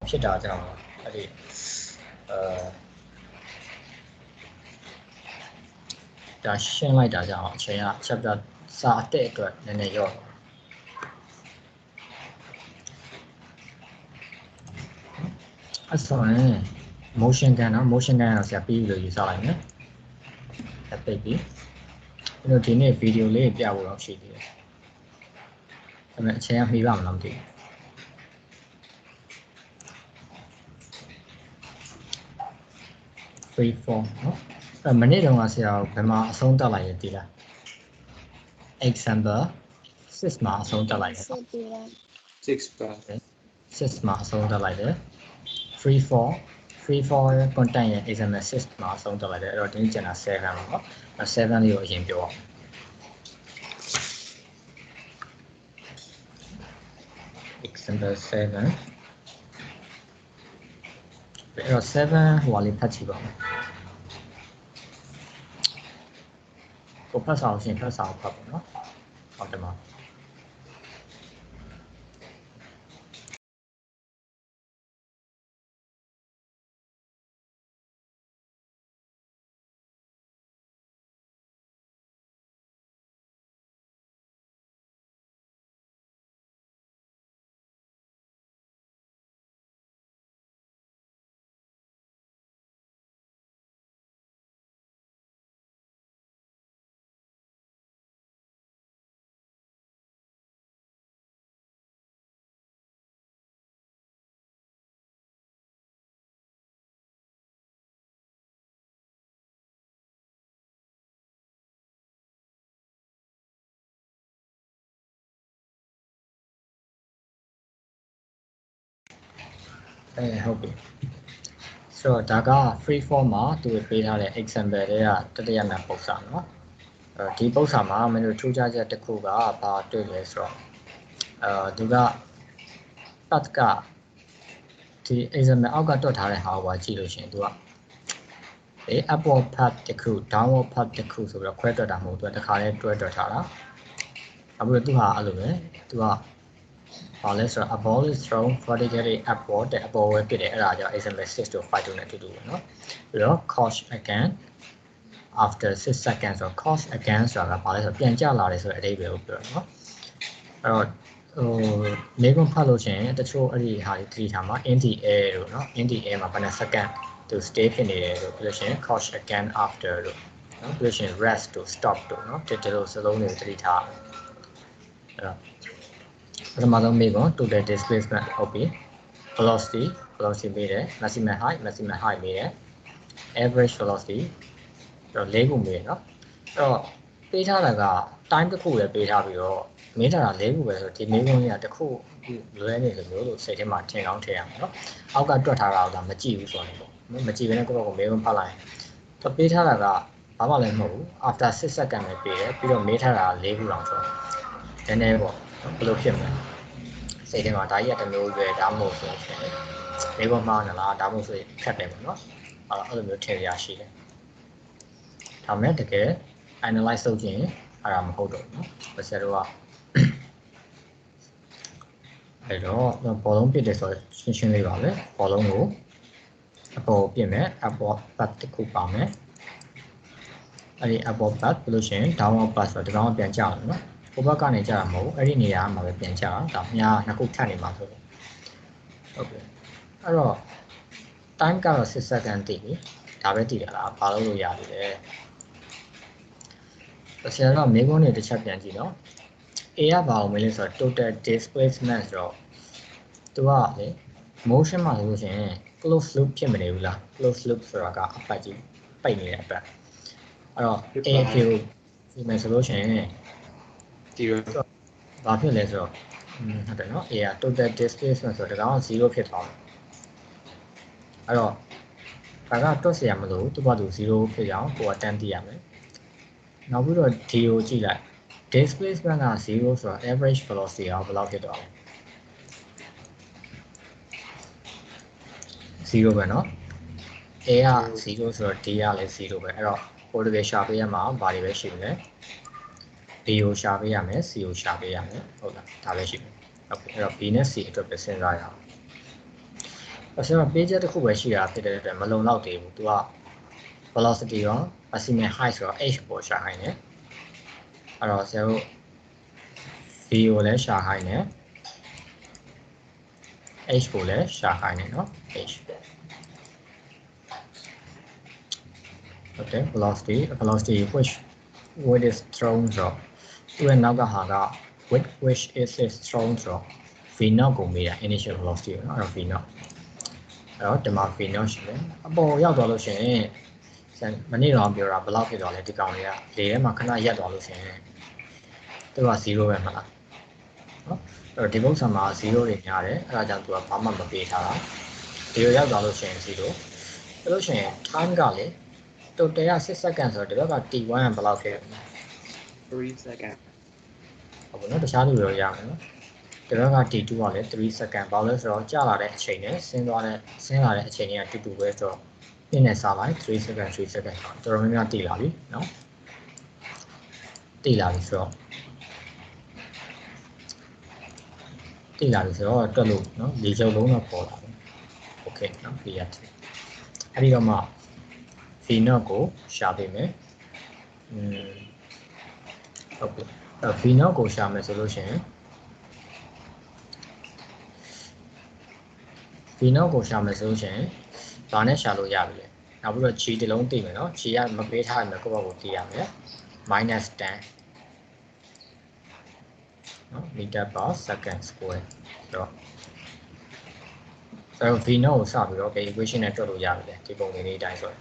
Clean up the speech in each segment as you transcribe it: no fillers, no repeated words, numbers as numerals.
ဖြစ်တာကြောင့်အဲ့ဒီဒါရှင်းလိုက်တာကြောင့်အချိန်က chapter စာအတက်အတွက်နည်းနည်းရော့အဲ့ဆိုရင် motion ကန်နော် motion ကန်တော့ဆရာပြီးလို့ယူဆလိုက်မယ်အပိတ်ပြီးအဲ့တော့ဒီနေ့ video လေးပြဖို့တော့ရှိသေးတယ်ဒါပေမဲ့အချိန်ကမှီပါမလားမသိဘူးfree form နော်အဲ့မနေ့တုန်းကဆရာဘယ်မှာအဆုံးတက်လိုက်ရတည်လား example 6မှာအဆုံးတက်လိုက်တယ်6ပါ6မှာအဆုံးတက်လိုက်တယ် free form ရဲ့ content ရဲ့ example 6မှာအဆုံးတက်လိုက်တယ်အဲ့တော့ဒီနေ့ကျန်တာ7ပါနော်7လေးကိုအရင်ပြောအောင်example 7အဲ့တော့7ဟိုလေးဖတ်ကြည့်ပါမယ်ကိုဖတ်စာအောင်ရှင်ဖတ်စာအောင်ဖတ်ပါနော်ဟုတ်တယ်မှာဟုတ်ပြီဆိုတော့ဒါက free form မှာသူပေးထားတဲ့ example တွေကတတိယမြောက်ပုံစံเนาะဒီပုံစံမှာမင်းတို့ထူးခြားချက်တစ်ခုကဘာတွေ့လဲဆိုတော့သူက path ကဒီ example အောက်ကတွက်ထားတဲ့ဟာကိုကြည့်လို့ရှိရင်သူကupward path တစ်ခု downward path တစ်ခုဆိုပြီးတော့ခွဲတွက်တာမဟုတ်သူကတစ်ခါလေးတွဲတွက်ထားတာအခုသူဟာအဲ့လိုပဲသူကဘာလဲဆိုတော့ a ball is thrown vertically upward တဲ့အပေါ်ဝဲပစ်တယ်အဲ့ဒါကြောင့် example 6 to 5 to နဲ့တူတူပဲเนาะပြီးတော့ coach again after 6 seconds ဆို coach again ဆိုတာကဘာလဲဆိုတော့ပြန်ကျလာတယ်ဆိုတဲ့အဓိပ္ပာယ်ကိုပြောတာเนาะအဲ့တော့မေးခွန်းဖတ်လို့ရှိရင်တချို့အဲ့ဒီဟာတွေ3ထားမှာ in the air လို့เนาะ in the air မှာဘယ်နှ second သူ stay ဖြစ်နေတယ်လို့ပြောလို့ရှိရင် coach again after လို့เนาะပြောလို့ရှိရင် rest တို့ stop တို့เนาะဒီလိုစလုံးတွေ3ထားအဲ့တော့ပထမဆုံးမေးခွန်း total displacement ဟုတ်ပြီ velocity မေးတယ် maximum height မေးတယ် average velocity တော့၄ခုမေးတယ်เนาะအဲ့တော့ပေးထားတာက time တစ်ခုလည်းပေးထားပြီးတော့မေးထားတာ၄ခုပဲဆိုတော့ဒီမေးခွန်းကြီးကတစ်ခုလွဲနေလို့မျိုးလို့စိတ်ထဲမှာထင်အောင်ထည့်ရမှာเนาะအောက်ကတွက်ထားတာကမကြည့်ဘူးဆိုတော့မကြည့်ဘဲနဲ့ကိုယ့်ဘက်ကိုမေးခွန်းဖတ်လိုက်ရင်တော့ပေးထားတာကဘာမှလည်းမဟုတ်ဘူး after 6 second ပဲပေးတယ်ပြီးတော့မေးထားတာ၄ခုလောက်ဆိုတော့နည်းနည်းပေါ့ဘယ်လိုဖြစ်မလဲစိတ်ထဲမှာဒါကြီးကတစ်မျိုးပဲဒါမှမဟုတ်ဆိုရင်မေးခွန်းမှားနေလားဒါမှမဟုတ်ဆိုရင်ခက်တယ်ပေါ့နော်အဲ့လိုမျိုးထင်ရရှိတယ်ဒါမဲ့တကယ် analyze လုပ်ခြင်းအဲ့ဒါမဟုတ်တော့ဘူးနော်ဆရာတို့ကအဲ့တော့ဘောလုံးပစ်တယ်ဆိုတော့ရှင်းလေးပါပဲဘောလုံးကိုအပေါ်ပစ်မယ်အပေါ်ပတ်တစ်ခုပါမယ်အဲ့ဒီအပေါ်ပတ်ပြီးလို့ရှိရင် downward pass ဆိုတော့ဒီကောင်ကပြန်ကျလာနော်ဟိုဘက်ကနေကြာတာမဟုတ်ဘူးအဲ့ဒီနေရာမှာပဲပြန်ကြာတာဒါများနှစ်ခုထပ်နေမှာဆိုတော့ဟုတ်ပြီအဲ့တော့ time ကတော့6 second တည်ပြီဒါပဲတည်တယ်လားဘာလို့လို့ရပြီလဲဆရာကမေးခွန်းတွေတစ်ချက်ပြန်ကြည့်နော် A ကဘာလို့မလဲဆိုတော့ total displacement ဆိုတော့သူကလေ motion မှာဆိုလို့ရှိရင် close loop ဖြစ်မနေဘူးလား close loop ဆိုတာကအပတ်ကြီးပိတ်နေတဲ့အပတ်အဲ့တော့ A ကိုဒီမှာဆိုလို့ရှိရင်ဒီလိုဘာဖြစ်လဲဆိုတော့ဟုတ်တယ်နော် A က total displacement ဆိုတော့ဒါက0ဖြစ်သွားတယ်အဲ့တော့ဒါကတွက်เสียမလို့သူ့ဘာသူ0ဖြစ်အောင်ကိုကတန်းတည်ရမယ်နောက်ပြီးတော့ D ကိုကြည့်လိုက် displacement က0ဆိုတော့ average velocity ကဘယ်လောက်ဖြစ်သွားလဲ0ပဲเนาะ A က0ဆိုတော့ D ကလည်း0ပဲအဲ့တော့ကိုယ်တကယ်ရှာပေးရမှာဘာတွေပဲရှိမလဲ B ကိုရှာပေးရမယ် C ကိုရှာပေးရမယ်ဟုတ်လားဒါပဲရှိမယ်ဟုတ်ပြီအဲ့တော့ B နဲ့ C အတွက်ပဲစဉ်းစားရအောင် ဆိုတော့ page တစ်ခုပဲရှိတာဖြစ်တဲ့အတွက်မလုံလောက်သေးဘူးသူက velocity ရော maximum height ဆိုတော့ h ပေါ်ရှာခိုင်းတယ်အဲ့တော့ဆရာတို့ v ကိုလည်းရှာခိုင်းတယ် h ကိုလည်းရှာခိုင်းတယ်เนาะ h okay velocity which is thrown ဆိုတော့သူ့ရဲ့နောက်ကဟာက which is thrown ဆိုတော့ v naught ကိုမေးတာ initial velocity เนาะအဲ့တော့ v naught အဲ့တော့ဒီမှာ v naught ရှိတယ်အပေါ်ရောက်သွားလို့ရှိရင်မနေ့တော့ပြောတာဘယ်လောက်ဖြစ်သွားလဲဒီကောင်လေးကလေထဲမှာခဏရက်သွားလို့ရှိရင်သူက0ပဲမလားเนาะအဲ့တော့ဒီပုံစံမှာ0တွေများတယ်အဲ့ဒါကြောင့်သူကဘာမှမပေးထားတာဒီလိုရောက်သွားလို့ရှိရင်0အဲ့လို့ရှိရင် time ကလေtotal က6 second ဆိုတော့ဒီဘက်က t1 ကဘယ်လောက်ဖြစ်လဲ3 second ဟုတ်ပါတော့တခြားလူတွေရမယ်နော်ဒီဘက်က t2 ကလည်း3 second ဘာလို့လဲဆိုတော့ကြာလာတဲ့အချိန်နဲ့ဆင်းလာတဲ့အချိန်တွေကတူပဲဆိုတော့ပြည့်နေစားလိုက်3 second 3 second တော်တော်များများတည်လာပြီနော်တည်လာပြီဆိုတော့တွက်လို့နော်လေချုပ်လုံးတော့ပေါ်လာတယ် okay နော် clear အဲ့ဒီတော့မှ v naught ကိုရှာပေးမယ်ဟုတ်ပြီv naught ကိုရှာမယ်ဆိုလို့ရှိရင်ဘာနဲ့ရှာလို့ရပြီလဲနောက်ပြီးတော့ g တစ်လုံးသိမယ်နော် g ကမပေးထားရင်ကိုယ့်ဘက်ကိုသိရမယ် -10 နော် meter per second square ဆိုတော့v naught ကိုစပြီးတော့ equation နဲ့တွက်လို့ရပြီလေဒီပုံလေးအတိုင်းဆိုရင်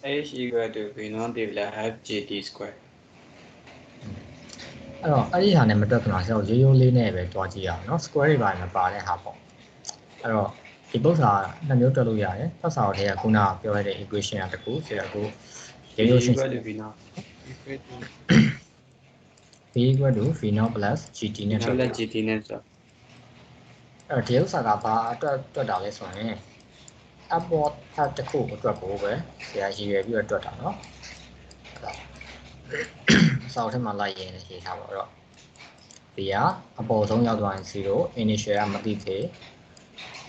h equal to v naught divided half gt square အဲ့တော့အဲ့ဒီဟာနဲ့မတွက်ခင်မှာဆိုတော့ရိုးရိုးလေးနဲ့ပဲတွားကြည့်ရအောင်เนาะ square တွေပါမပါတဲ့ဟာပေါ့အဲ့တော့ဒီပုဒ်စာနှစ်မျိုးတွက်လို့ရတယ်ဖတ်စာအထဲကခုနပြောရတဲ့ equation ကတခုဆိုတော့ကိုရိုးရိုးရှင်းv naught v equal to v naught plus gt နဲ့တွက် gt နဲ့ဆိုအဲ့တော့ဒီဥစ္စာကဘာတွက်တာလဲဆိုရင် upward path တစ်ခုအတွက်ကိုပဲဆရာရည်ရွယ်ပြီးတော့တွက်တာเนาะစာအုပ်ထဲမှာလိုက်ရင်ရေးထားပါတော့ v ကအပေါ်ဆုံးရောက်သွားရင်0 initial ကမသိသေး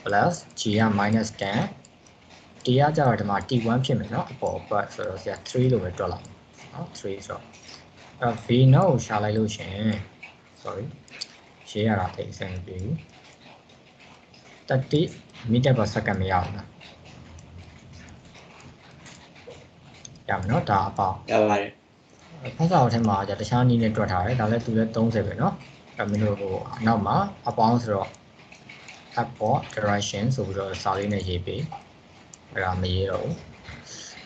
plus g က -10 t ကကြတော့ဒီမှာ t1 ဖြစ်မယ်เนาะအပေါ်ဘက်ဆိုတော့ဆရာ3လို့ပဲတွက်လိုက်เนาะ3ဆိုတော့v naught ကိုရှာလိုက်လို့ရှင် sorry ရေးရတာသိအဆင်မပြေဘူး30 meter per second မရဘူးလားရမယ်เนาะဒါအပေါင်းရပါတယ်ဖတ်စာအုပ်ထဲမှာじゃတခြားနည်းနဲ့တွက်ထားတယ်ဒါလည်းသူလည်း30ပဲเนาะအဲ့မင်းတို့ဟိုနောက်မှာအပေါင်းဆိုတော့ upward direction ဆိုပြီးတော့စာလေးနဲ့ရေးပေးအဲ့ဒါမရေးတော့ဘူး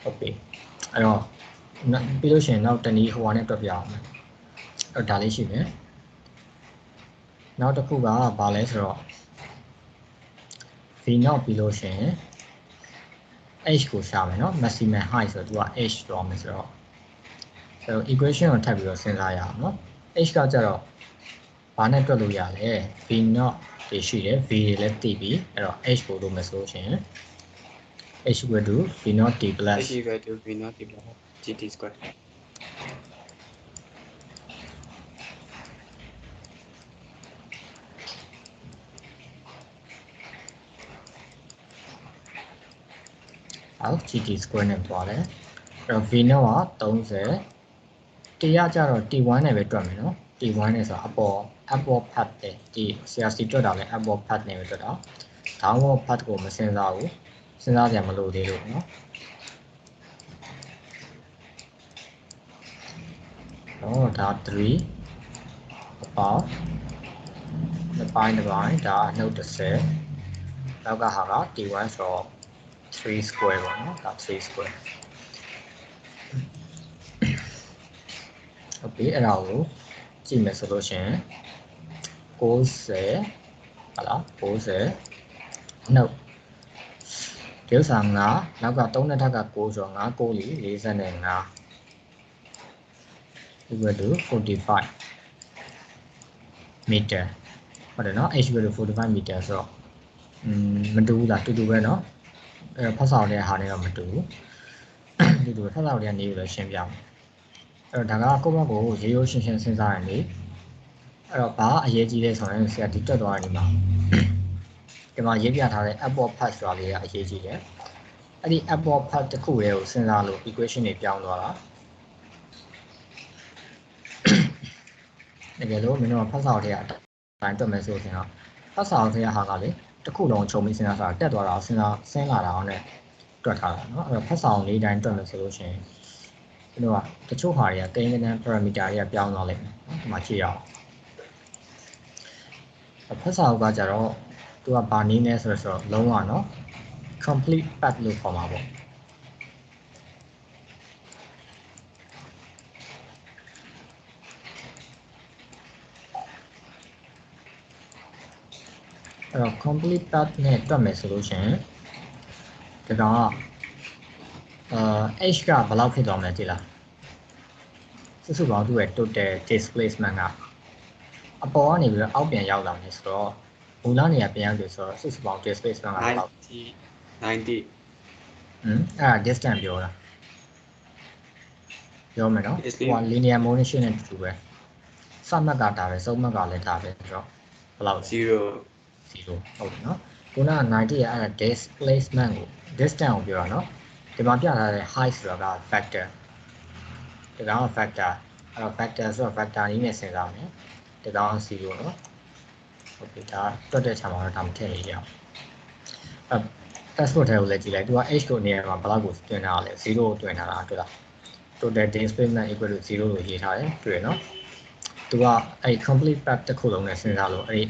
ဟုတ်ပြီအဲ့တော့ပြီးလို့ရှိရင်နောက်တနည်းဟိုဟာနဲ့တွက်ပြအောင်အဲ့ဒါလေးရှိမယ်နောက်တစ်ခုကဘာလဲဆိုတော့ v naught ပြီးလို့ရှိရင် h ကိုရှာမယ်เนาะ maximum height ဆိုတော့သူက h တော့မယ်ဆိုတော့ equation ကိုထပ်ပြီးတော့စဉ်းစားရအောင်เนาะ h ကကြတော့ဘာနဲ့တွက်လို့ရလဲ v naught တွေရှိတယ် v တွေလည်းသိပြီအဲ့တော့ h ကိုလို့မဆိုရှင် h equal to v naught t plus h equal to v naught t plus gt square ဟုတ် gt square နဲ့တွားတယ်အဲ့တော့ v naught က30 t ကကြတော့ t1 နဲ့ပဲတွက်မယ်နော် t1 နဲ့ဆိုတော့upward path တဲ့ဒီ CRC တွက်တာလဲ upward path နဲ့ပဲတွက်တာ downward path ကိုမစဉ်းစားဘူးစဉ်းစားကြမလို့သေးလို့နော်ဒါ3အပေါင်းတစ်ပိုင်းဒါနှုတ်30နောက်ကဟာက t1 ဆိုတော့3 square ပေါ့နော်ဒါ3 square ဟုတ်ပြီအဲ့ဒါကိုကြည့်မယ်ဆိုလို့ရှင်90ဟုတ်လား90နှုတ်ဒီဥစ္စာ9နောက်က3နဲ့ထပ်က9ဆိုတော့9 9လီ45 equal to 45 meter ဟုတ်တယ်နော် h equal to 45 meter ဆိုတော့မတူဘူးလားတူပဲเนาะအဲ့ဖတ်စာတဲ့ဟာနဲ့တော့မတူဘူးတူဖတ်စာတဲ့နေကိုလည်းရှင်းပြမယ်အဲ့တော့ဒါကကိုယ့်ဘက်ကိုရိုးရိုးရှင်းရှင်းစဉ်းစားရနေ အဲ့တော့ဘာအရေးကြီးလဲဆိုရင်ဆရာဒီတက်သွားတယ်ဒီမှာရေးပြထားတဲ့ upward path ဆိုတာလေးကအရေးကြီးတယ်အဲ့ဒီ upward path တစ်ခုတည်းကိုစဉ်းစားလို့ equation တွေပြောင်းသွားတာတကယ်လို့မင်းတို့ဖတ်စာအုပ်ထဲကအတိုင်းတွက်မယ်ဆိုရင်တော့ဖတ်စာအုပ်ထဲကဟာကလေတစ်ခုလုံးချုပ်ပြီးစဉ်းစားတာတက်သွားတာစဉ်းလာတာအောင်နဲ့တွက်ထားတာเนาะအဲ့တော့ဖတ်စာအုပ်လေးတိုင်းတွက်မယ်ဆိုလို့ရှိရင်မင်းတို့ကတချို့ဟာတွေကကိန်းကနန်း parameter တွေကပြောင်းသွားလိမ့်မယ်เนาะဒီမှာကြည့်ရအောင်ဖတ်စာအုပ်ကကြတော့သူကဘာနည်းလဲဆိုတော့လုံးဝเนาะ complete path လို့ခေါ်မှာပေါ့အဲ့တော့ complete path နဲ့တွက်မယ်ဆိုလို့ရှိရင်ဒီကောင်ကh ကဘယ်လောက်ဖြစ်သွားမလဲကြည့်လားစုစုပေါင်းသူ့ရဲ့ total displacement ကအပေါ်ကနေပြီးတော့အောက်ပြန်ရောက်လာမယ်ဆိုတော့မူလနေရာပြန်ရောက်ပြီဆိုတော့စုစုပေါင်း displacement ကဘယ်လောက်90အဲ့ဒါ distance ပြောတာပြောမယ်နော်ဟိုက linear motion နဲ့တူပဲစမှတ်ကဒါပဲစုံမှတ်ကလည်းဒါပဲဆိုတော့ဘယ်လောက်0ဟုတ်ပြီနော်ခုနက90ရဲ့အဲ့ဒါ displacement ကို distance ကိုပြောတာနော်ဒီမှာပြထားတဲ့ height ဆိုတာက vector ဒီကောင်က vector အဲ့တော့ vector ဆိုတော့ vector နည်းနဲ့စဉ်းစားမယ်ဒီကောင်က0နော်ဟုတ်ပြီဒါတွက်တဲ့ခြားမှာတော့ဒါမထည့်ရအောင်passport ထဲကိုလည်းကြည့်လိုက်သူက h ကိုနေရာမှာဘယ်လောက်ကိုတွင်ထားတာလဲ0ကိုတွင်ထားတာတွေ့လား total displacement equal to 0လို့ရေးထားတယ်တွေ့ရနော်သူကအဲ့ complete path တစ်ခုလုံးနဲ့စဉ်းစားလို့အဲ့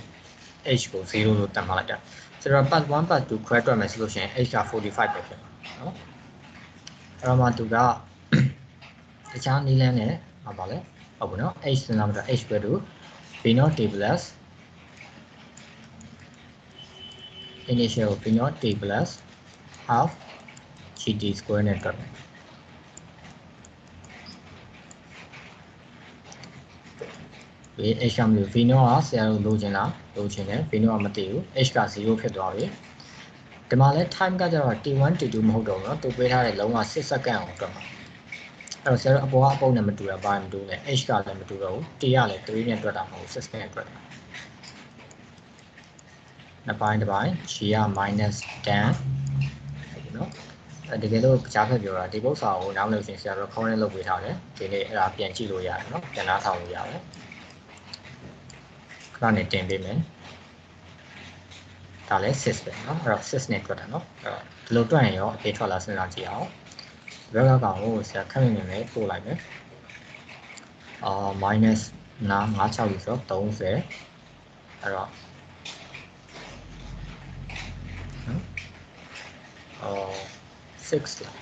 h ကို0လို့တတ်မှတ်လိုက်တာဆိုတော့ path 1 path 2ခွဲတွက်မယ်ဆိုလို့ရှိရင် h က45ပဲဖြစ်မှာနော်အဲ့တော့မှသူကတခြားနည်းလမ်းနဲ့ပါလဲဟုတ်ဘူးနော် h စဉ်းစားမှာ h equal to v naught t plus initial v naught t plus half gt square နဲ့တွက်မယ်ဒီ h ကမလို့ v naught ကဆရာတို့လိုချင်လားလိုချင်တယ် v naught ကမသိဘူး h က0ဖြစ်သွားပြီဒီမှာလဲ time ကကျတော့ t1 t2 မဟုတ်တော့ဘူးเนาะသူပေးထားတဲ့လုံးဝ6စက္ကန့်အောင်တွက်မှာအဲ့တော့ဆရာတို့အပေါ်ကအပုံနဲ့မတူတာဘာမှမတူလဲ h ကလည်းမတူတော့ဘူး t ကလည်း3နဲ့တွက်တာမဟုတ်6စက္ကန့်တွက်တာနှစ်ပိုင်းတစ်ပိုင်း g က -10 ဟုတ်ပြီเนาะတကယ်လို့ကြားဖက်ပြောတာဒီပု္ပ္ပစာကိုနားမလို့ရှင်ဆရာတို့ခေါင်းနဲ့လုပ်ပေးထားတယ်ဒီနေ့အဲ့ဒါပြန်ကြည့်လို့ရတယ်เนาะပြန်နားထောင်လို့ရတယ်ခဏနေတင်ပေးမယ်ဒါလည်း6ပဲเนาะအဲ့တော့6နဲ့တွက်တာเนาะအဲ့တော့ဒီလိုတွက်ရင်ရောအပြေထွက်လာစဉ်းစားကြည့်အောင်ဘက်ကကောင်ကိုဆရာခက်နေမယ်ပို့လိုက်မယ်minus 956လို့ဆိုတော့30အဲ့တော့6လား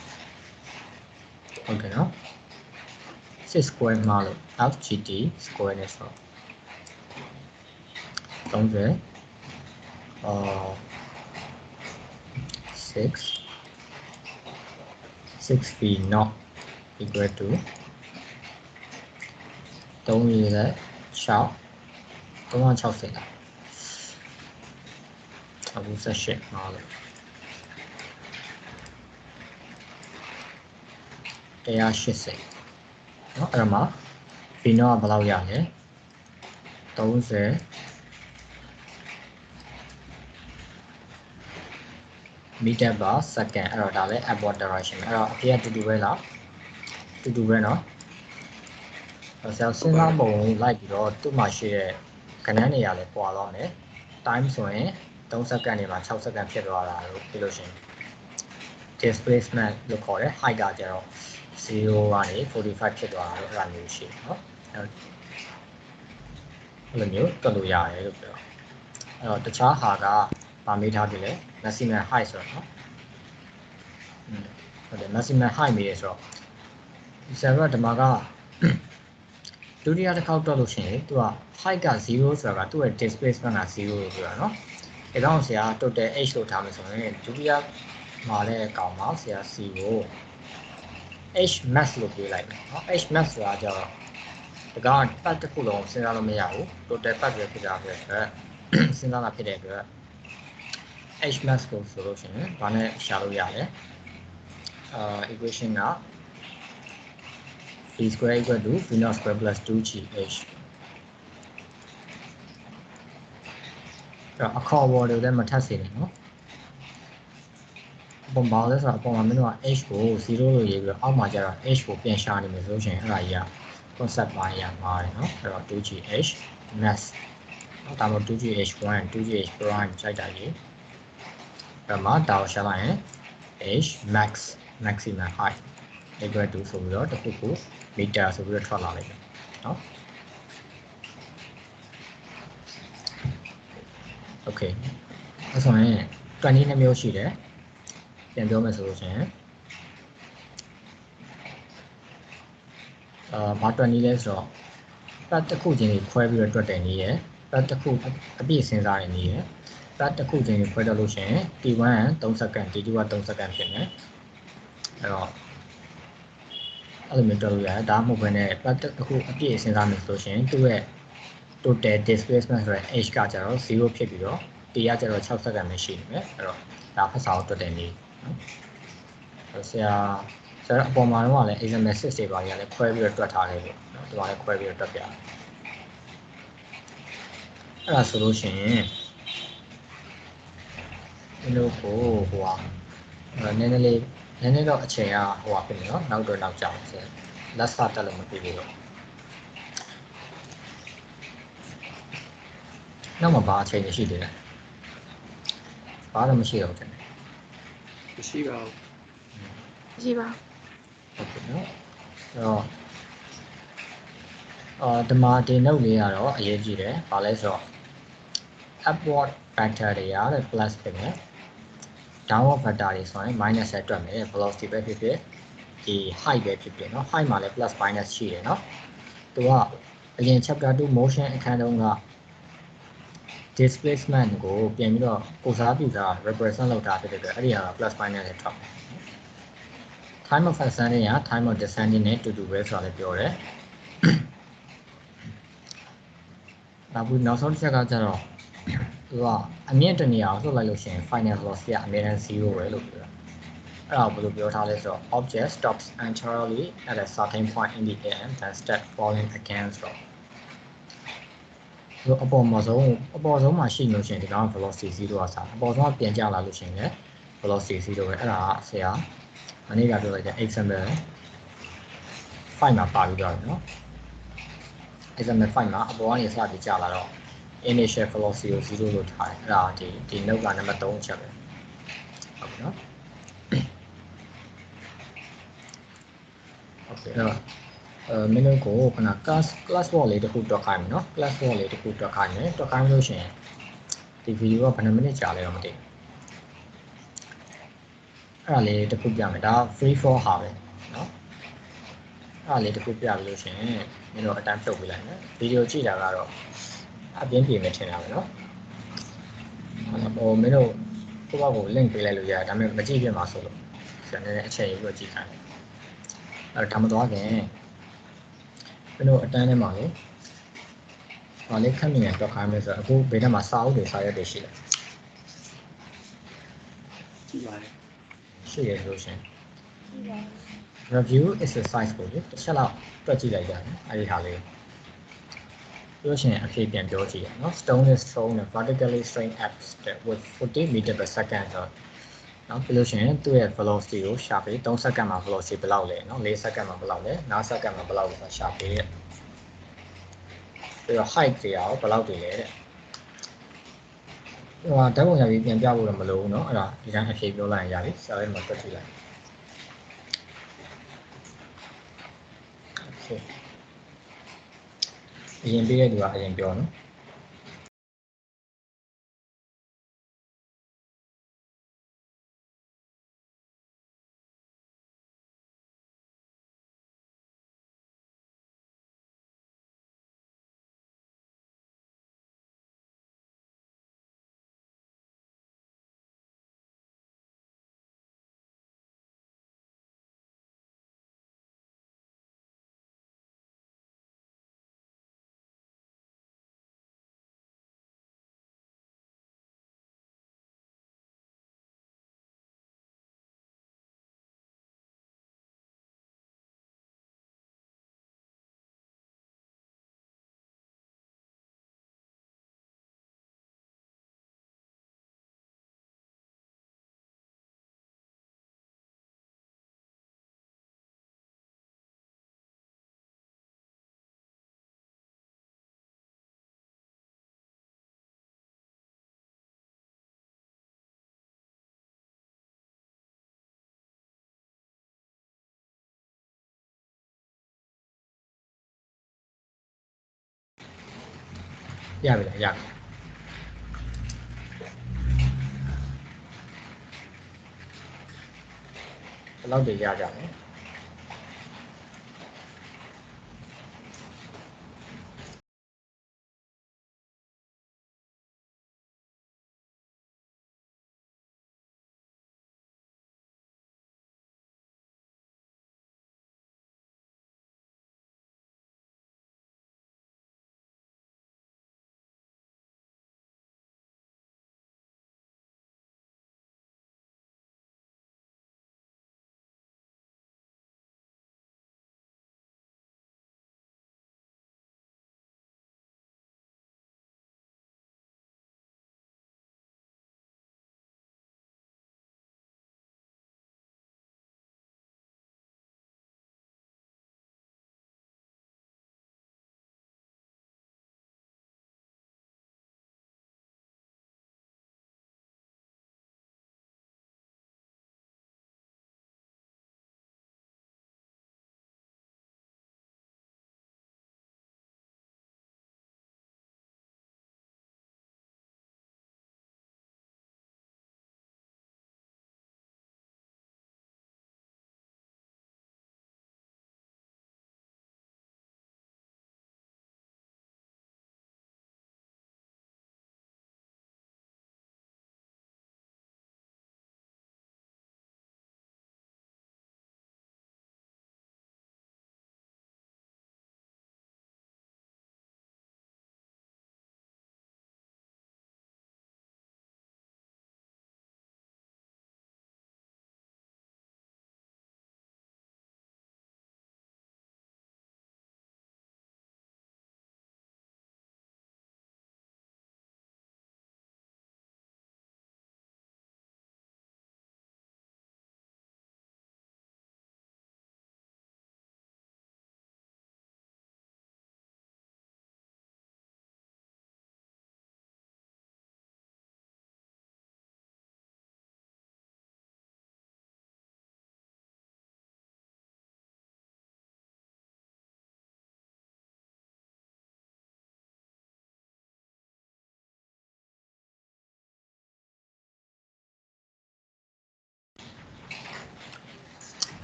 ဟုတ်တယ်နော်6 square မှာလို့ fgt square နဲ့ဆိုတော့306v naught equal to 360လားအခု78မှာလို့180เนาะအဲ့ဒါမှာ v naught ကဘယ်လောက်ရလဲ30meter per second အဲ့တော့ဒါလည်း upward direction အဲ့တော့အဖေကတူတူပဲလားတူတူပဲเนาะဆရာစဉ်းစားပုံလိုက်ပြီးတော့သူ့မှာရှိတဲ့ကဏ္ဍနေရာလည်းပွာသွားမယ် time ဆိုရင်3စက္ကန့်နေမှာ6စက္ကန့်ဖြစ်သွားတာလို့ပြောလို့ရှိရင် displacement လို့ခေါ်တယ် height ကကျတော့0ကနေ45ဖြစ်သွားတာလို့အဲ့လိုမျိုးရှိတယ်เนาะအဲ့လိုမျိုးတွက်လို့ရတယ်လို့ပြောအဲ့တော့တခြားဟာကဗာမေးထားတယ်လေ maximum height ဆိုတော့เนาะဟုတ်တယ် maximum height မေးရဆိုတော့ဆရာကဒီမှာကဒုတိယတစ်ခေါက်တွက်လို့ရှိရင်သူက height က0ဆိုတာကသူ့ရဲ့ displacement က0လို့ပြောတာเนาะဒါကြောင့်ဆရာ total h လို့ထားမယ်ဆိုရင်ဒုတိယမှာလည်းအကောင်ပါဆရာ c ကို h max လို့ပြောလိုက်မယ်เนาะ h max ဆိုတာကျတော့ဒီကောင်ကပတ်တစ်ခုလုံးစဉ်းစားလို့မရဘူး total ပတ်ပဲဖြစ်တာပဲစဉ်းစားတာဖြစ်တဲ့အတွက် h max ကိုဆိုလို့ရှိရင်ဘာနဲ့ရှာလို့ရလဲequation က v square equal to v naught square plus 2gh a call word them a tassing, no? Bombales or Pomamino H go 0 how much H will be a shiny resolution, right? Concept by Mari, no? 2GH mass. Not about 2GH1, 2GH prime, Chai. Rama Tao Shaline H max maximum height. Equal to so the Kuku meter so we're trying. No? Okay. That's why 20 million sheet there. Then do my solution. But 20 less so. But the cooking is quite a bit in here. But the cook a bit since I in here. But the cooking is quite a solution. T1 don't second, T2 don't second. Element ရဒါမှမဟုတ်ဘဲနဲ့ပတ်သက်အခုအပြည့်စဉ်းစားမယ်ဆိုရှင်သူ့ရဲ့ total displacement ဆိုတဲ့ h ကကျတော့0ဖြစ်ပြီးတော့ t ကကျတော့6စက္ကန့်ပဲရှိနေမယ်အဲ့တော့ဒါဖတ်စာကိုတွက်တယ်နေနော်ဆရာအပေါ်မှာတော့လည်း example 6တွေပါကြီးလည်းခွဲပြီးတော့တွက်ထားတယ်ပေါ့နော်ဒီမှာလည်းခွဲပြီးတော့တွက်ပြအဲ့ဒါဆိုလို့ရှိရင်ဒီလိုကိုဟိုဟာနည်းနည်းတော့အချိန်ကဟိုဟာဖြစ်နေနော်နောက်တော့နောက်ကြောင်ဆရာလက်စတက်လို့မပြီးဘူးတော့နောက်မှာဘာအချိန်ရှိသေးလဲဘာတော့မရှိတော့ဘူးမရှိပါဘူးမရှိပါဟုတ်ကဲ့နော်အဲ့တော့ဒီမှာဒီ note လေးကတော့အရေးကြီးတယ်ဘာလဲဆိုတော့ upward factor တွေရတဲ့ plus ဖြစ်မယ် downward factor တွေဆိုရင် minus ဆက်တွက်မယ် velocity ပဲဖြစ်ဖြစ်ဒီ height ပဲဖြစ်ဖြစ်เนาะ height မှာလည်း plus minus ရှိတယ်เนาะသူကအရင် chapter 2 motion အခန်းတုန်းက displacement ကိုပြန်ပြီးတော့ကိုစားပြုတာ represent လုပ်တာဖြစ်တဲ့အတွက်အဲ့ဒီဟာ plus minus နဲ့ထွက်မယ် time of ascending က time of descending နဲ့တူတူပဲဆိုတာလည်းပြောတယ်နောက်ဆုံးတစ်ချက်ကကျတော့သူကအမြင့်တနေရာကိုလှုပ်လိုက်လို့ရှိရင် final velocity ကအမြဲတမ်း0ပဲလို့ပြောတာအဲ့ဒါကိုဘယ်လိုပြောထားလဲဆိုတော့ object stops entirely at a certain point in the air and then starts falling again ဆိုတော့အပေါ်ဆုံးမှာရှိလို့ရှိရင်ဒီကောင် velocity 0ကစားအပေါ်ဆုံးကပြန်ကျလာလို့ရှိရင်လည်း velocity 0ပဲအဲ့ဒါကဆရာမနေ့ကပြောလိုက်တဲ့ example 5မှာပါပြီးတော့เนาะ example 5မှာအပေါ်ကနေစပြီးကျလာတော့ initial velocity ကို0လို့ထားတယ်အဲ့ဒါဒီ note ကနံပါတ်3ချက်ပဲဟုတ်ပြီเนาะဟုတ်ပြီအဲ့တော့မင်းတို့ကိုခဏ class wall လေးတစ်ခုတွက်ခိုင်းမယ်เนาะ class wall လေးတစ်ခုတွက်ခိုင်းမယ်တွက်ခိုင်းလို့ရှိရင်ဒီ video ကဘယ်နှမိနစ်ကြာလဲတော့မသိဘူးအဲ့ဒါလေးတစ်ခုပြမယ်ဒါ free for ဟာပဲเนาะအဲ့ဒါလေးတစ်ခုပြပြီးလို့ရှိရင်မင်းတို့အတန်းဖြုတ်ပေးလိုက်မယ် video ကြည့်တာကတော့အပြင်းပြေမယ်ထင်တာပဲเนาะဟိုမင်းတို့ကိုယ့်ဘက်ကို link ပေးလိုက်လို့ရတယ်ဒါပေမဲ့မကြည့်ပြမှာဆိုလို့ဆရာလည်းအချိန်ယူပြီးကြည့်ခိုင်းတယ်အဲ့ဒါမသွားခင်မင်းတို့အတန်းထဲမှာလေဟာလေးခက်မြင်တော့ခိုင်းမယ်ဆိုတော့အခုဘေးထဲမှာစာအုပ်တွေစာရွက်တွေရှိတယ်ကြည့်ပါတယ်ရှိရလို့ရှင် review exercise ကိုလေတစ်ချက်လောက်တွက်ကြည့်လိုက်ရတယ်အဲ့ဒီဟာလေးပြောရှင်အဖြေပြန်ပြောကြည့်ရနော် stone is thrown vertically straight at with 40 meter per second ဆိုတော့နော်ပြောလို့ရှိရင်သူ့ရဲ့ velocity ကိုရှာပေး3စက္ကန့်မှာ velocity ဘယ်လောက်လဲနော်4စက္ကန့်မှာဘယ်လောက်လဲ5စက္ကန့်မှာဘယ်လောက်လဲဆိုတာရှာပေးတဲ့ပြီးတော့ height တွေရောဘယ်လောက်တွေလဲတဲ့ဟိုဓာတ်ပုံရပြီးပြန်ပြဖို့တော့မလိုဘူးเนาะအဲ့ဒါဒီတိုင်းအဖြေပြောလိုက်ရင်ရပြီဆရာလေးမှာတွက်ကြည့်လိုက် Okay အရင်ပေးတဲ့သူကအရင်ပြောနော် ရပြီလားရပြီဘယ်လောက်တွေရကြလဲ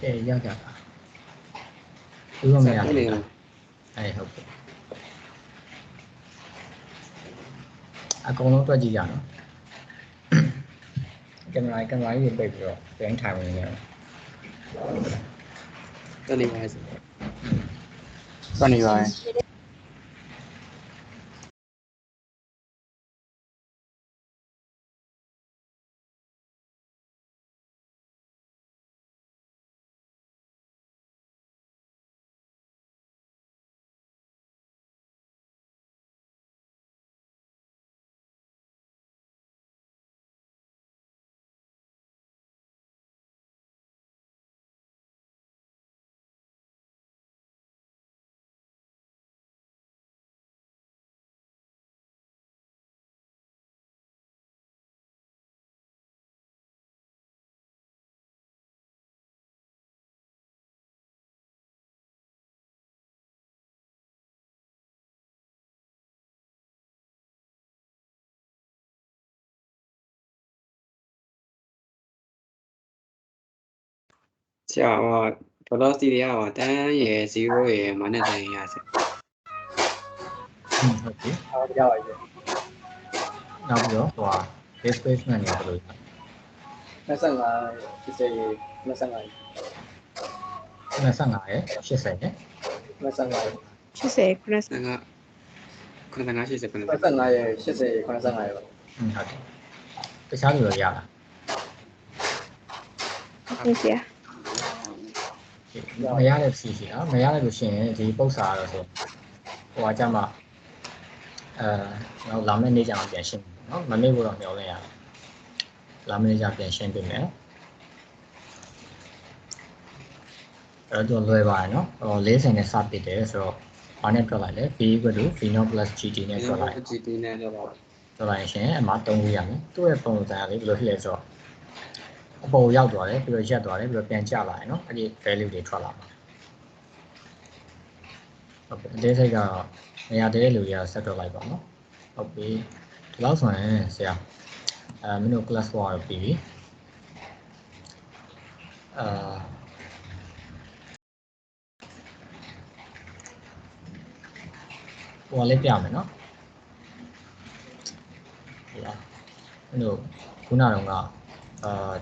ကဲရကြတာဘူးတော့မရဘူးဟုတ်ပြီအကုန်လုံးတွက်ကြည့်ကြနော်ကင်မရာကြီးပိတ်ပြီးတော့ပြန်ထိုင်ဝင်နေတယ်တက်နေပါစေတက်နေပါဆရာဟော velocity တွေကဟောတန်းရယ်0ရယ်မနဲ့တန်းရဆက်ဟုတ်ပြီအားကြောက်ရယ်နောက်ပြီးတော့ဟိုဟာ displacement တွေဘယ်လို25 80 25ရယ်25ရယ်80ရယ်25ရယ်80 95 95 80 95ရယ်80 85ရယ်ပါဟုတ်တယ်တခြားလူတွေရလားဟုတ်ကဲ့မရတဲ့ဖြစ်ရှိတာမရတဲ့လို့ရှိရင်ဒီပု္ပ္ပစာတော့ဆိုဟိုကကြမှာနောက်လာမယ့်နေ့ကျမှပြန်ရှင်းနော်မမေ့ဘူးတော့မျှော်လင့်ရတယ်လာမယ့်နေ့ကျပြန်ရှင်းပေးမယ်အဲ့တော့လွယ်ပါတယ်နော်40နဲ့စပစ်တယ်ဆိုတော့ဘာနဲ့တွက်လိုက်လဲ v equal to v0 plus gt နဲ့တွက်လိုက် gt နဲ့တော့တွက်လိုက်ရှင်အမှ3လို့ရမယ်သူ့ရဲ့ပုံစံကလေဘယ်လိုဖြစ်လဲဆိုတော့အပေါ်ရောက်သွားတယ်ပြီးတော့ရက်သွားတယ်ပြီးတော့ပြန်ကျလာတယ်နော်အဲ့ဒီ value တွေထွက်လာမှာဟုတ်ကဲ့အသေးစိတ်ကတော့မရသေးတဲ့လူတွေကဆက်တွက်လိုက်ပါနော် ဟုတ်ပြီဒီလောက်ဆိုရင်ဆရာမင်းတို့ class 4တော့ပြီးပြီဟိုလေးပြမယ်နော်ဟုတ်လားမင်းတို့ခုနကတော့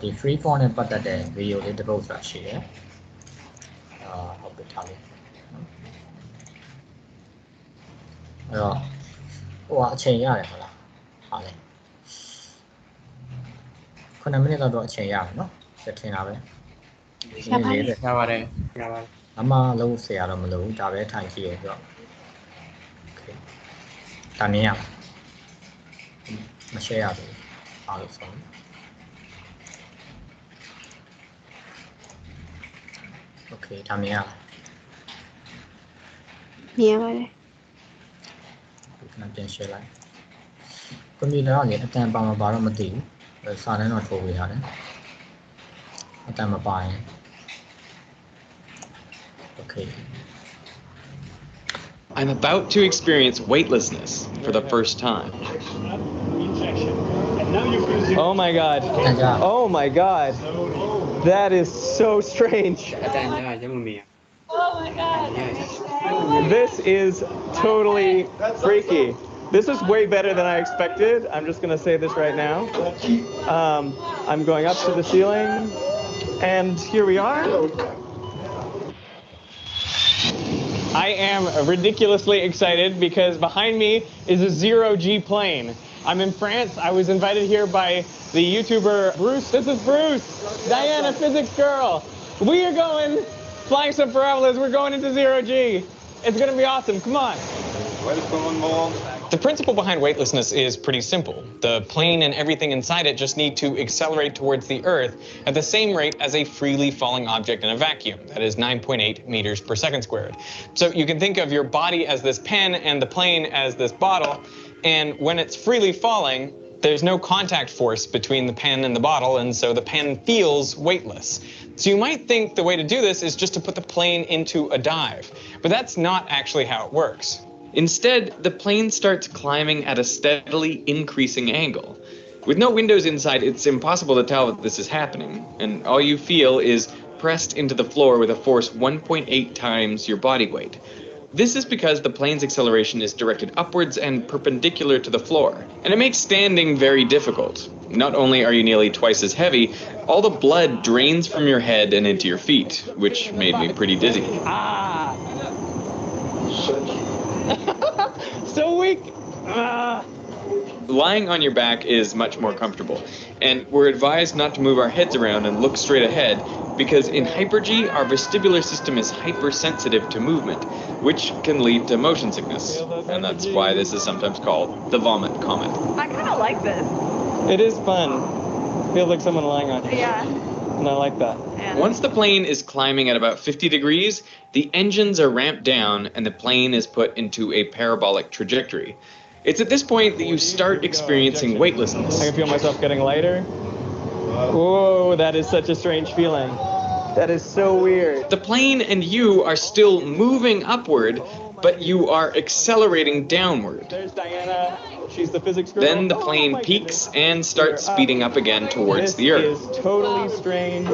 ဒီ free form နဲ့ပတ်သက်တဲ့ video လေးတစ်ပုဒ်ဆိုတာရှိတယ်ဟုတ်ပြီထားလေးအဲ့တော့ဟိုကအချိန်ရတယ်ဟုတ်လားဟာလေ9 မိနစ်တော့အချိန်ရမယ်နော်ဆက်ထင်တာပဲရပါတယ်ရပါတယ်ရပါတယ်အမလုံးဆရာတော့မလို့ဒါပဲထိုင်ကြည့်ရပြီးတော့โอเคဒါနည်းရမ share ရဘူးအားလို့ဆိုโอเคဒါနည်းရမြင်ပါတယ်ခဏပြန် share လိုက်ကွန်ပျူတာကလည်းအတန်ပါမပါတော့မသိဘူးစာတန်းတော့ထိုးပေးထားတယ်အတန်မပါရင်Okay. I'm about to experience weightlessness for the first time. Oh my god. Oh my god. That is so strange. Oh my god. This is totally freaky. This is way better than I expected. I'm just going to say this right now. I'm going up to the ceiling, and here we are. I am ridiculously excited because behind me is a 0G plane. I'm in France. I was invited here by the YouTuber Bruce. This is Bruce, Diana, physics girl. We are going, flying some parabolas. We're going into 0G. It's going to be awesome. Come on. The principle behind weightlessness is pretty simple. The plane and everything inside it just need to accelerate towards the Earth at the same rate as a freely falling object in a vacuum. That is 9.8 meters per second squared. So you can think of your body as this pen and the plane as this bottle. And when it's freely falling, there's no contact force between the pen and the bottle, and so the pen feels weightless. So you might think the way to do this is just to put the plane into a dive, but that's not actually how it works. Instead, the plane starts climbing at a steadily increasing angle. With no windows inside, it's impossible to tell that this is happening, and all you feel is pressed into the floor with a force 1.8 times your body weight. This is because the plane's acceleration is directed upwards and perpendicular to the floor, and it makes standing very difficult. Not only are you nearly twice as heavy, all the blood drains from your head and into your feet, which made me pretty dizzy. So weak! Lying on your back is much more comfortable, and we're advised not to move our heads around and look straight ahead, because in hyper-G, our vestibular system is hypersensitive to movement, which can lead to motion sickness, and that's why this is sometimes called the vomit comet. I kind of like this. It is fun. Feels like someone lying on you. Yeah. And I like that. Yeah. Once the plane is climbing at about 50 degrees, the engines are ramped down and the plane is put into a parabolic trajectory. It's at this point that you start experiencing weightlessness. I can feel myself getting lighter. Whoa, that is such a strange feeling. That is so weird. The plane and you are still moving upward, but you are accelerating downward. There's Diana. She's the physics girl. Then the plane peaks and starts speeding up again towards the Earth. This is totally strange.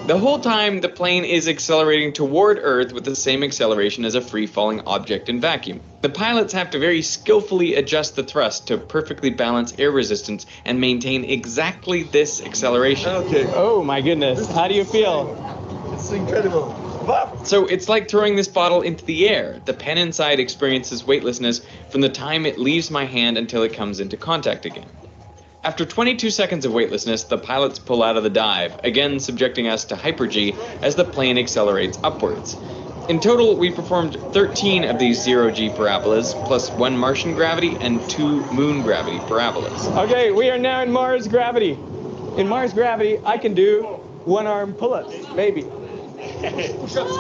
The whole time, the plane is accelerating toward Earth with the same acceleration as a free-falling object in vacuum. The pilots have to very skillfully adjust the thrust to perfectly balance air resistance and maintain exactly this acceleration. Okay. Oh my goodness. How do you feel? It's incredible. So it's like throwing this bottle into the air. The pen inside experiences weightlessness from the time it leaves my hand until it comes into contact again. After 22 seconds of weightlessness, the pilots pull out of the dive, again subjecting us to hyper-G as the plane accelerates upwards. In total, we performed 13 of these 0G parabolas, plus 1 Martian gravity and 2 moon gravity parabolas. Okay, we are now in Mars gravity. In Mars gravity, I can do one-arm pull-ups, maybe. Push-ups,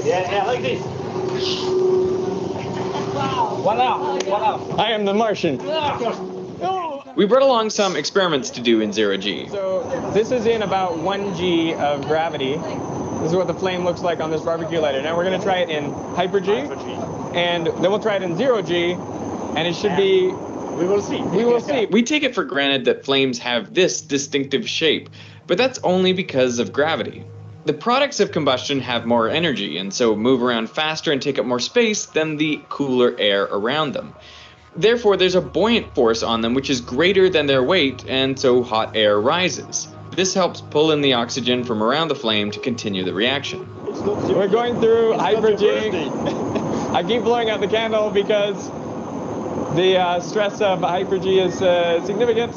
yeah, like this. One out. I am the Martian. We brought along some experiments to do in 0G. So this is in about 1G of gravity. This is what the flame looks like on this barbecue lighter. Now we're going to try it in hyper-G, and then we'll try it in 0G, and it should be. We will see. We will see. We take it for granted that flames have this distinctive shape, but that's only because of gravity. The products of combustion have more energy and so move around faster and take up more space than the cooler air around them. Therefore, there's a buoyant force on them which is greater than their weight, and so hot air rises. This helps pull in the oxygen from around the flame to continue the reaction. We're going through hyper-G. I keep blowing out the candle because the stress of hyper-G is significant.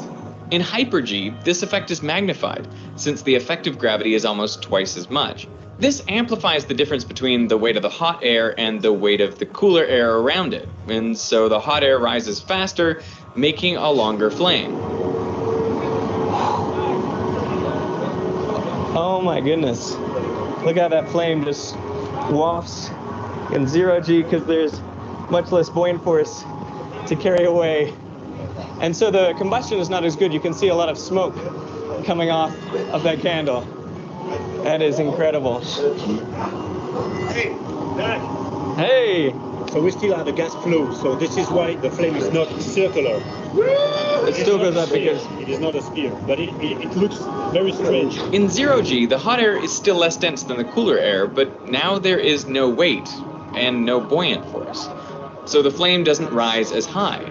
In hyper-G, this effect is magnified, since the effective gravity is almost twice as much. This amplifies the difference between the weight of the hot air and the weight of the cooler air around it, and so the hot air rises faster, making a longer flame. Oh my goodness. Look how that flame just wafts in 0G because there's much less buoyant force to carry away. And so the combustion is not as good. You can see a lot of smoke coming off of that candle. That is incredible. Hey, Dad. Hey! So we still have a gas flow, so this is why the flame is not circular. It still goes up because it is not a sphere, but it looks very strange. In 0G, the hot air is still less dense than the cooler air, but now there is no weight and no buoyant force. So the flame doesn't rise as high.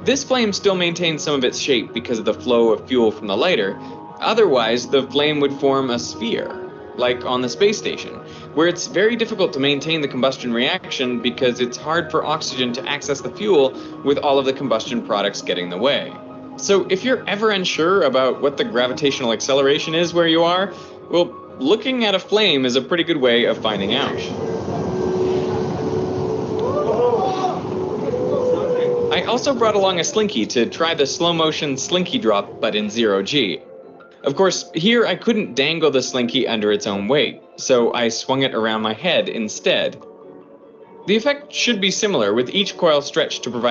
This flame still maintains some of its shape because of the flow of fuel from the lighter. Otherwise, the flame would form a sphere, like on the space station, where it's very difficult to maintain the combustion reaction because it's hard for oxygen to access the fuel with all of the combustion products getting in the way. So if you're ever unsure about what the gravitational acceleration is where you are, well, looking at a flame is a pretty good way of finding out. I also brought along a Slinky to try the slow motion Slinky drop, but in 0G. Of course, here I couldn't dangle the Slinky under its own weight, so I swung it around my head instead. The effect should be similar, with each coil stretched to provide